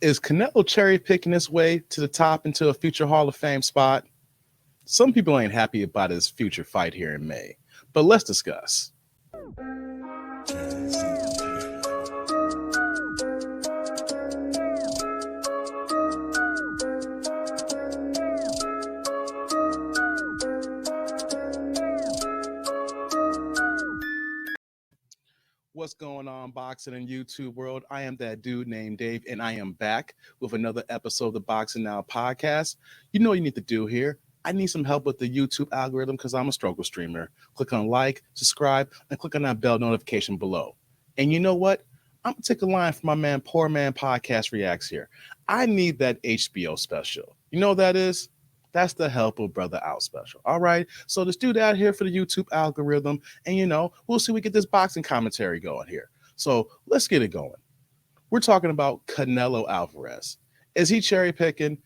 Is Canelo cherry picking his way to the top into a future Hall of Fame spot? Some people ain't happy about his future fight here in May, but let's discuss. What's going on, boxing and YouTube world? I am that dude named Dave, and I am back with another episode of the Boxing Now podcast. You know what you need to do here. I need some help with the YouTube algorithm because I'm a struggle streamer. Click on like, subscribe, and click on that bell notification below. And you know what? I'm gonna take a line from my man, Poor Man Podcast Reacts here. I need that HBO special. You know what that is? That's the Help a Brother Out special. All right. So let's do that here for the YouTube algorithm. And, we'll see we get this boxing commentary going here. So let's get it going. We're talking about Canelo Alvarez. Is he cherry picking?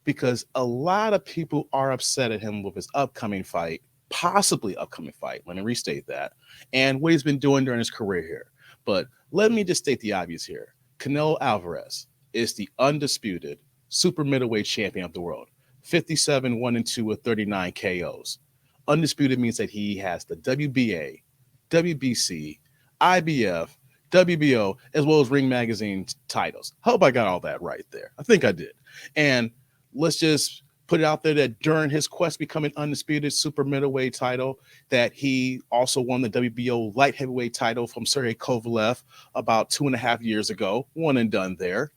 Because a lot of people are upset at him with his upcoming fight, possibly upcoming fight. Let me restate that. And what he's been doing during his career here. But let me just state the obvious here. Canelo Alvarez is the undisputed super middleweight champion of the world. 57, 1-2 with 39 KOs. Undisputed means that he has the WBA, WBC, IBF, WBO, as well as Ring Magazine titles. Hope I got all that right there. I think I did. And let's just put it out there that during his quest becoming undisputed super middleweight title, that he also won the WBO light heavyweight title from Sergey Kovalev about 2.5 years ago. One and done there.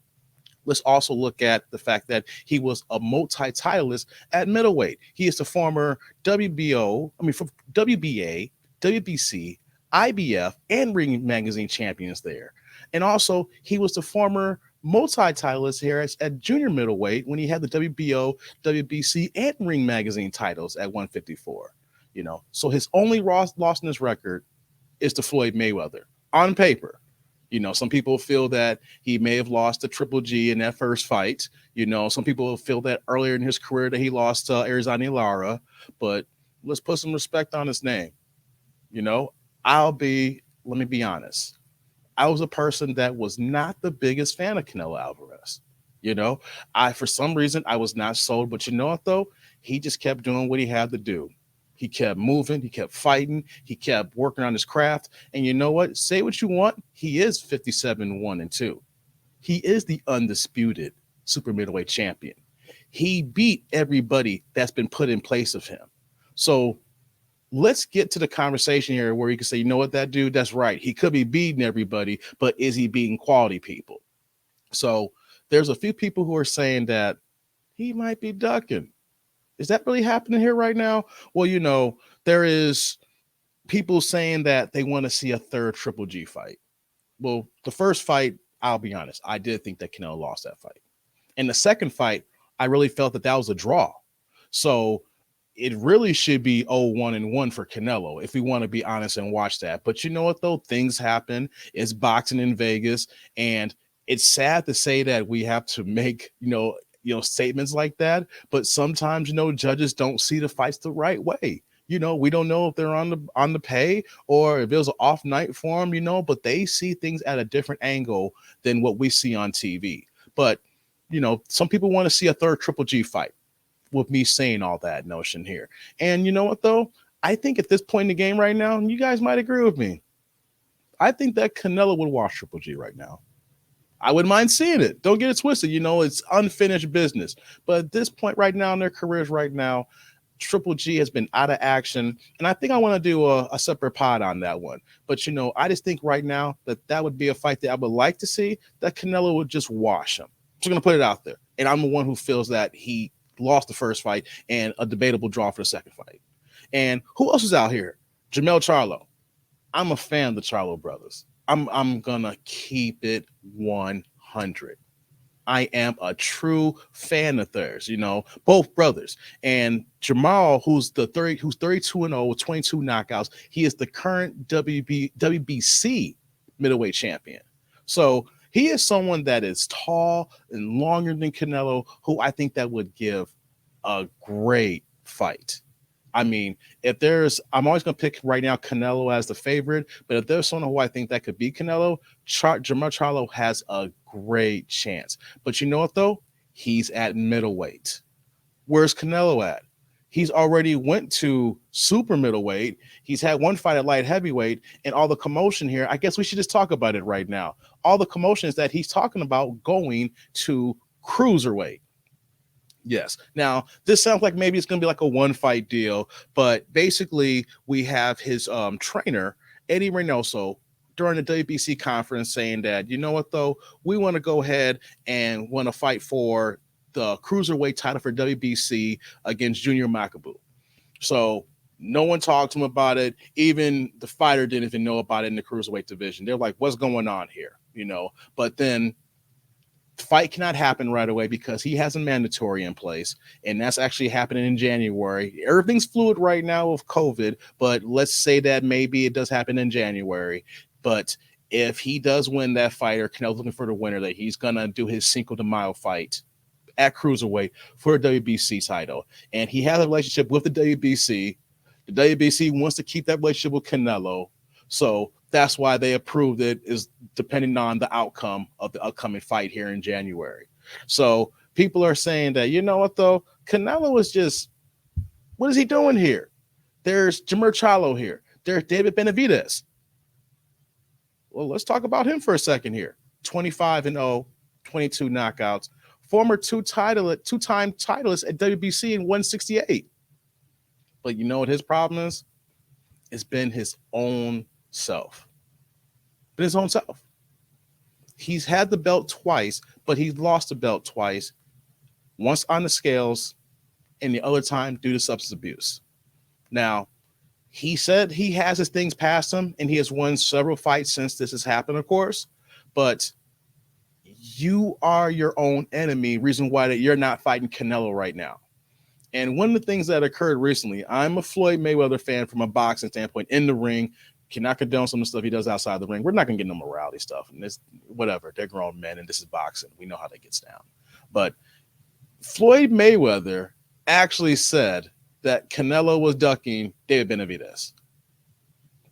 Let's also look at the fact that he was a multi-titleist at middleweight. He is the former from WBA, WBC, IBF, and Ring Magazine champions there. And also, he was the former multi-titleist here at junior middleweight when he had the WBO, WBC, and Ring Magazine titles at 154. So his only loss in his record is to Floyd Mayweather on paper. Some people feel that he may have lost to Triple G in that first fight. Some people feel that earlier in his career that he lost to Arizona Lara. But let's put some respect on his name. Let me be honest. I was a person that was not the biggest fan of Canelo Alvarez. For some reason, I was not sold. But you know what, though? He just kept doing what he had to do. He kept moving. He kept fighting. He kept working on his craft. And you know what? Say what you want. He is 57, 1-2. He is the undisputed super middleweight champion. He beat everybody that's been put in place of him. So let's get to the conversation here where you can say, you know what, that dude, that's right. He could be beating everybody, but is he beating quality people? So there's a few people who are saying that he might be ducking. Is that really happening here right now? Well, there is people saying that they want to see a third Triple G fight. Well, the first fight, I'll be honest, I did think that Canelo lost that fight. And the second fight, I really felt that was a draw. So it really should be 0-1-1 for Canelo if we want to be honest and watch that. But you know what, though? Things happen. It's boxing in Vegas. And it's sad to say that we have to make, statements like that, but sometimes judges don't see the fights the right way. We don't know if they're on the pay or if it was an off night for them, but they see things at a different angle than what we see on TV. But some people want to see a third Triple G fight with me saying all that notion here. And you know what, though? I think at this point in the game right now, and you guys might agree with me, I think that Canelo would watch Triple G right now. I wouldn't mind seeing it. Don't get it twisted. It's unfinished business. But at this point right now in their careers right now, Triple G has been out of action. And I think I want to do a separate pod on that one. But, I just think right now that would be a fight that I would like to see, that Canelo would just wash him. Just going to put it out there. And I'm the one who feels that he lost the first fight and a debatable draw for the second fight. And who else is out here? Jermell Charlo. I'm a fan of the Charlo brothers. I'm gonna keep it 100. I am a true fan of theirs, both brothers. And Jamal, who's 32-0 with 22 knockouts, he is the current WBC middleweight champion. So he is someone that is tall and longer than Canelo, who I think that would give a great fight. I mean, I'm always going to pick right now Canelo as the favorite, but if there's someone who I think that could beat Canelo, Jermell Charlo has a great chance. But you know what though? He's at middleweight. Where's Canelo at? He's already went to super middleweight. He's had one fight at light heavyweight, and all the commotion here. I guess we should just talk about it right now. All the commotion is that he's talking about going to cruiserweight. Yes. Now, this sounds like maybe it's going to be like a one fight deal, but basically, we have his trainer, Eddie Reynoso, during the WBC conference saying that, you know what, though, we want to go ahead and want to fight for the cruiserweight title for WBC against Junior Makabu. So no one talked to him about it. Even the fighter didn't even know about it in the cruiserweight division. They're like, what's going on here? But then the fight cannot happen right away because he has a mandatory in place, and that's actually happening in January. Everything's fluid right now with COVID, but let's say that maybe it does happen in January. But if he does win that fight, or Canelo's looking for the winner, that he's gonna do his Cinco de Mayo fight at cruiserweight for a WBC title, and he has a relationship with the WBC. The WBC wants to keep that relationship with Canelo, so that's why they approved it, is depending on the outcome of the upcoming fight here in January. So people are saying that, you know what, though? Canelo is just, what is he doing here? There's Jamer Charlo here. There's David Benavidez. Well, let's talk about him for a second here. 25-0, 22 knockouts. Former two-time titleist at WBC in 168. But you know what his problem is? It's been his own self. But his own self. He's had the belt twice, but he's lost the belt twice. Once on the scales, and the other time due to substance abuse. Now, he said he has his things past him, and he has won several fights since this has happened, of course. But you are your own enemy, reason why that you're not fighting Canelo right now. And one of the things that occurred recently, I'm a Floyd Mayweather fan from a boxing standpoint in the ring. Cannot condone some of the stuff he does outside the ring. We're not going to get no morality stuff. And this, whatever, they're grown men, and this is boxing. We know how that gets down. But Floyd Mayweather actually said that Canelo was ducking David Benavidez.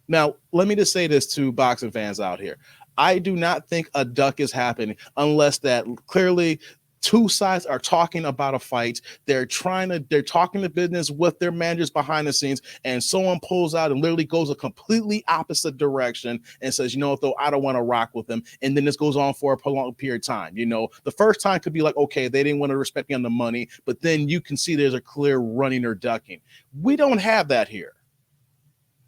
Now, let me just say this to boxing fans out here. I do not think a duck is happening unless that clearly two sides are talking about a fight. They're talking the business with their managers behind the scenes, and someone pulls out and literally goes a completely opposite direction and says, you know, though, I don't want to rock with them. And then this goes on for a prolonged period of time. The first time could be like, okay, they didn't want to respect me on the money, but then you can see there's a clear running or ducking. We don't have that here.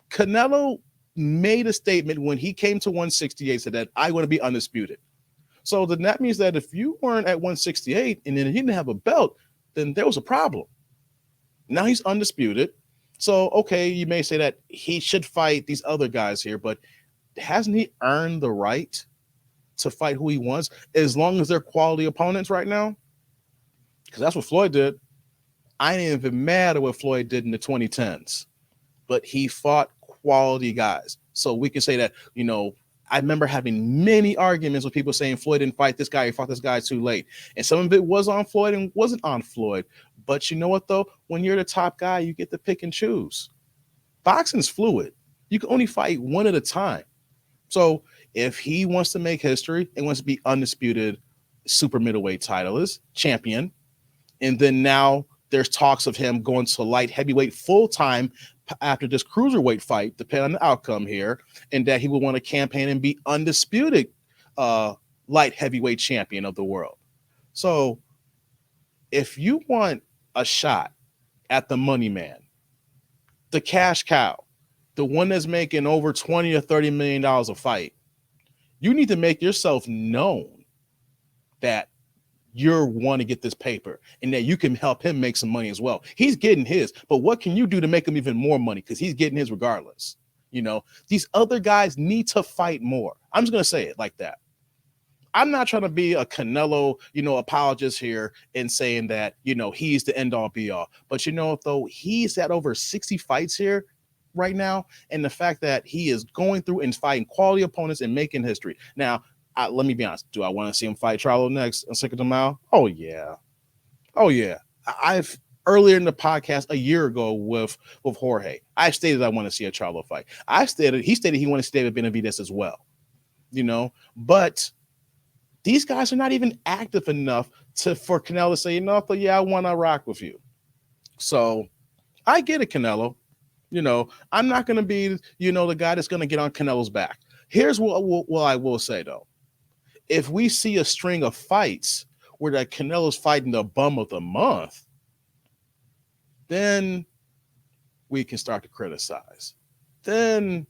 Canelo made a statement when he came to 168, said that I want to be undisputed. So then that means that if you weren't at 168 and then he didn't have a belt, then there was a problem. Now he's undisputed. So, okay, you may say that he should fight these other guys here, but hasn't he earned the right to fight who he wants as long as they're quality opponents right now? Because that's what Floyd did. I ain't even mad at what Floyd did in the 2010s, but he fought quality guys. So we can say that, I remember having many arguments with people saying Floyd didn't fight this guy, he fought this guy too late. And some of it was on Floyd and wasn't on Floyd. But you know what, though? When you're the top guy, you get to pick and choose. Boxing's fluid. You can only fight one at a time. So if he wants to make history and wants to be undisputed super middleweight titleist, champion, and then now there's talks of him going to light heavyweight full-time after this cruiserweight fight, depending on the outcome here, and that he would want to campaign and be undisputed light heavyweight champion of the world. So if you want a shot at the money man, the cash cow, the one that's making over 20 or $30 million a fight, you need to make yourself known that you want to get this paper and that you can help him make some money as well. He's getting his, but what can you do to make him even more money? Because he's getting his regardless. These other guys need to fight more. I'm just going to say it like that. I'm not trying to be a Canelo, apologist here and saying that, he's the end all be all. But though he's at over 60 fights here right now, and the fact that he is going through and fighting quality opponents and making history. Now, let me be honest. Do I want to see him fight Charlo next on Cinco de Mayo? Oh yeah. I've earlier in the podcast a year ago with Jorge, I stated I want to see a Charlo fight. He stated he wanted to see David Benavidez as well. But These guys are not even active enough for Canelo to say, yeah, I want to rock with you. So I get it, Canelo. I'm not going to be, the guy that's going to get on Canelo's back. Here's what I will say, though. If we see a string of fights where that Canelo's fighting the bum of the month, then we can start to criticize. Then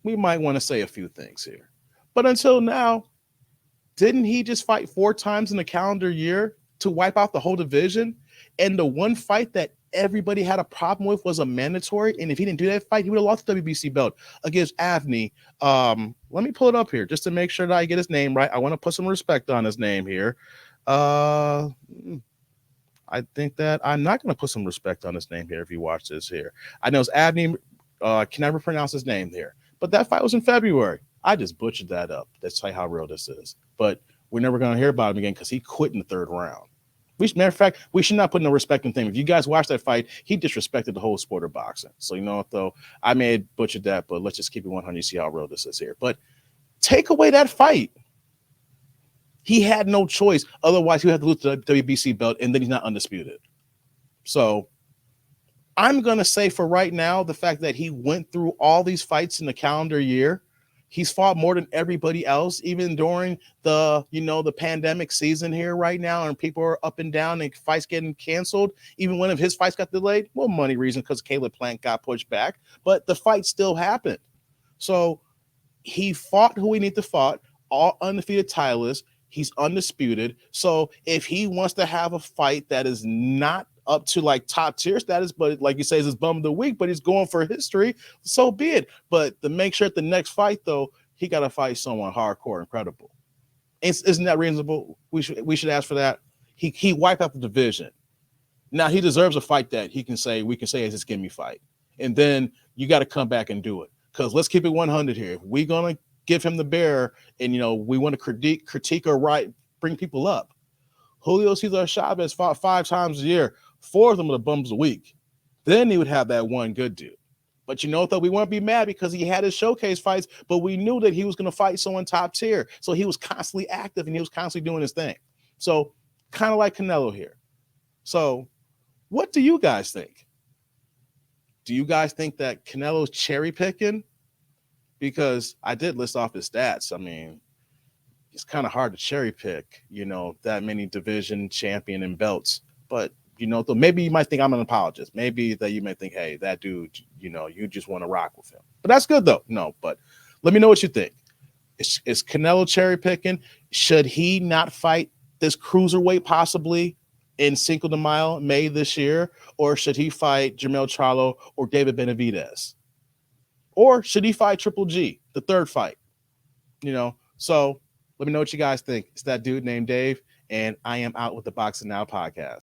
we might want to say a few things here. But until now, didn't he just fight 4 times in a calendar year to wipe out the whole division? And the one fight that everybody had a problem with was a mandatory. And if he didn't do that fight, he would have lost the WBC belt against Avni. Let me pull it up here just to make sure that I get his name right. I want to put some respect on his name here. I think that I'm not going to put some respect on his name here if you watch this here. I know it's Avni. Can never pronounce his name here. But that fight was in February. I just butchered that up. That's how real this is. But we're never going to hear about him again because he quit in the 3rd round. Matter of fact, we should not put no respect in thing. If you guys watch that fight, he disrespected the whole sport of boxing. So, though, I may have butchered that, but let's just keep it 100, see how real this is here. But take away that fight. He had no choice. Otherwise, he would have to lose the WBC belt, and then he's not undisputed. So I'm going to say for right now, the fact that he went through all these fights in the calendar year, he's fought more than everybody else, even during the pandemic season here right now, and people are up and down and fights getting canceled. Even one of his fights got delayed. Well, money reason because Caleb Plant got pushed back, but the fight still happened. So he fought who he needed to fight, all undefeated titleists. He's undisputed. So if he wants to have a fight that is not up to like top tier status, but like you say, is his bum of the week, but he's going for history, so be it. But to make sure at the next fight, though, he got to fight someone hardcore, incredible. Isn't that reasonable? We should ask for that. He wiped out the division. Now he deserves a fight that we can say is his gimme fight. And then you got to come back and do it. Because let's keep it 100 here. If we're gonna give him the bear, and we want to critique or bring people up. Julio Cesar Chavez fought 5 times a year. 4 of them are the bums a week. Then he would have that one good dude. But though, we won't be mad because he had his showcase fights, but we knew that he was going to fight someone top tier. So he was constantly active and he was constantly doing his thing. So kind of like Canelo here. So what do you guys think? Do you guys think that Canelo's cherry picking? Because I did list off his stats. I mean, it's kind of hard to cherry pick, that many division champion and belts. But though maybe you might think I'm an apologist. Maybe that you might think, hey, that dude, you just want to rock with him. But that's good, though. No, but let me know what you think. Is Canelo cherry picking? Should he not fight this cruiserweight possibly in Cinco de Mayo, May this year? Or should he fight Jermell Charlo or David Benavidez? Or should he fight Triple G, the 3rd fight? So let me know what you guys think. It's that dude named Dave, and I am out with the Boxing Now podcast.